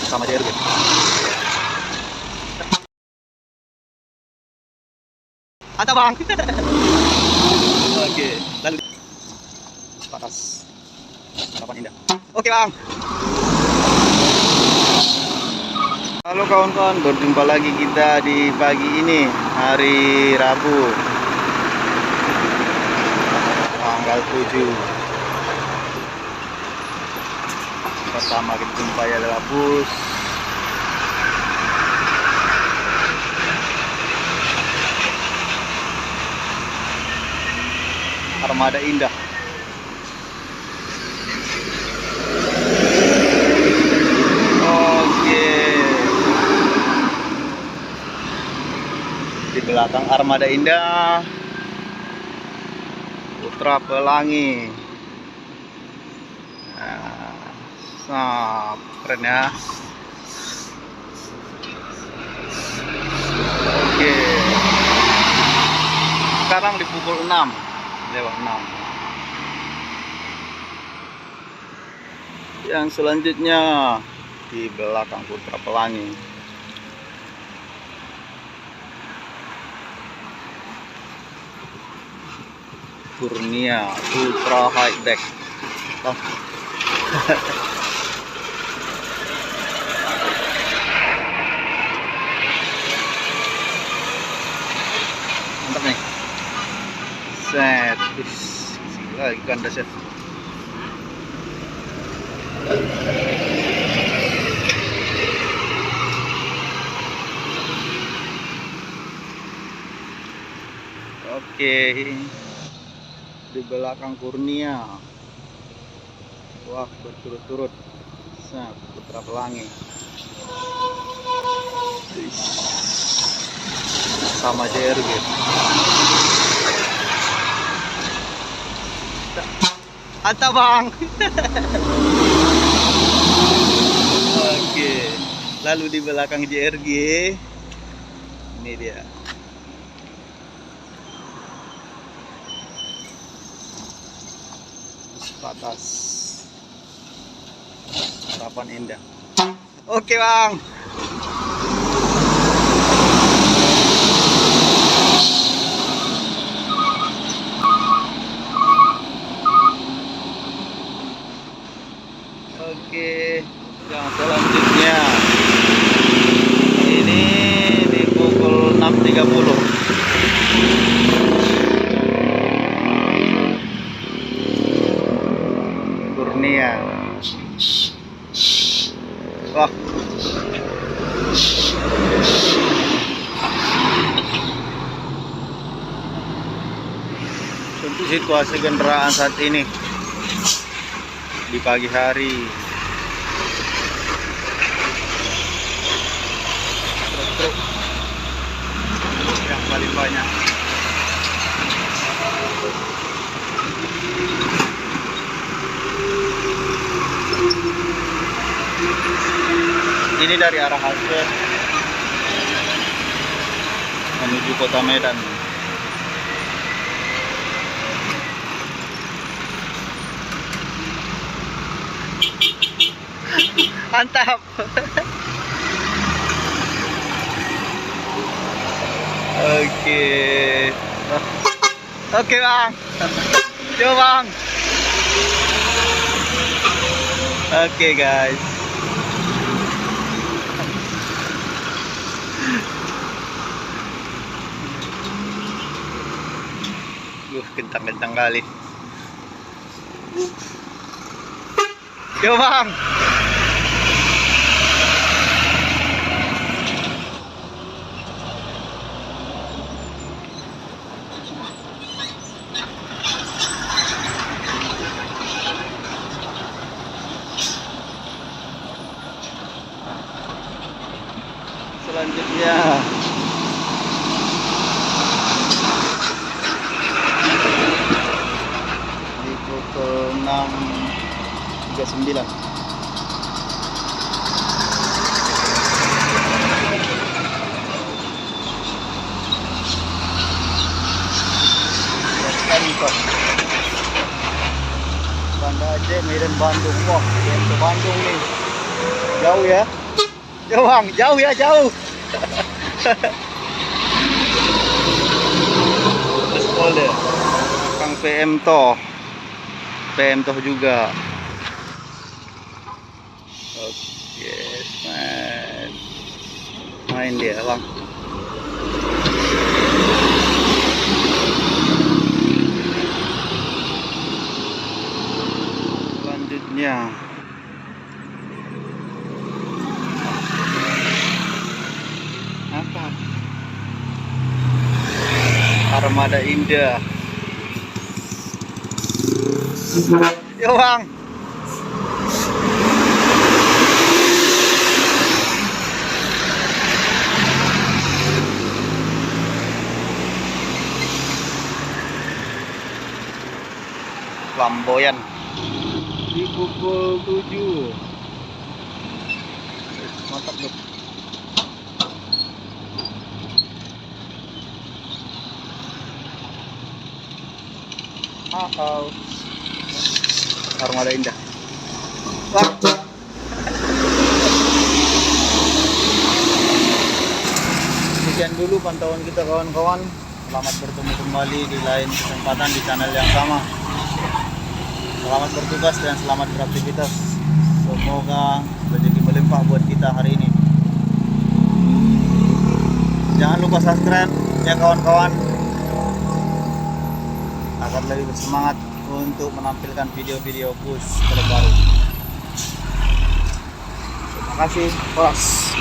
Sama JRG. Mantap bang. Oke, lalu patas harapan indah. Oke bang. Halo kawan-kawan, berjumpa lagi kita di pagi ini, hari Rabu tanggal 7. Pertama kita jumpai adalah bus Armada Indah. Oke, di belakang Armada Indah Putra Pelangi. Nah, keren ya. Oke, sekarang di pukul 6 lewat 6. Yang selanjutnya di belakang Putra Pelangi Kurnia Ultra High Deck. Oh. Mantap nih. Set. Gila ikan dasar. Oke, di belakang Kurnia, wah berturut-turut Putra Pelangi sama JRG. Mantap bang. Oke, lalu di belakang JRG ini dia. Patas harapan indah. Oke bang. Oke, yang selanjutnya ini di pukul 6.30. Kurnia. Wah. Untuk situasi kendaraan saat ini di pagi hari, truk-truk yang paling banyak. Ini dari arah halte menuju kota Medan. Mantap. Oke. Oke bang. Coba bang. Oke guys. Kencang-kencang kali. Yo bang. Selanjutnya di pukul 6.39. Banda Aceh, Medan, Bandung. Wah, yang ke Bandung nih. Jauh ya. Jauh Bang, jauh ya, jauh. Boleh. Kang PM toh. PM toh juga. Oke, main dia Bang. Selanjutnya apa? Armada Indah. Yo Bang. Flamboyan di pukul 7. Mantap nih. Armada Indah. Wah. Sekian dulu pantauan kita kawan-kawan. Selamat bertemu kembali di lain kesempatan di channel yang sama. Selamat bertugas dan selamat beraktivitas. Semoga rezeki melimpah buat kita hari ini. Jangan lupa subscribe ya kawan-kawan, agar lebih bersemangat untuk menampilkan video-video push terbaru. Terima kasih, bos.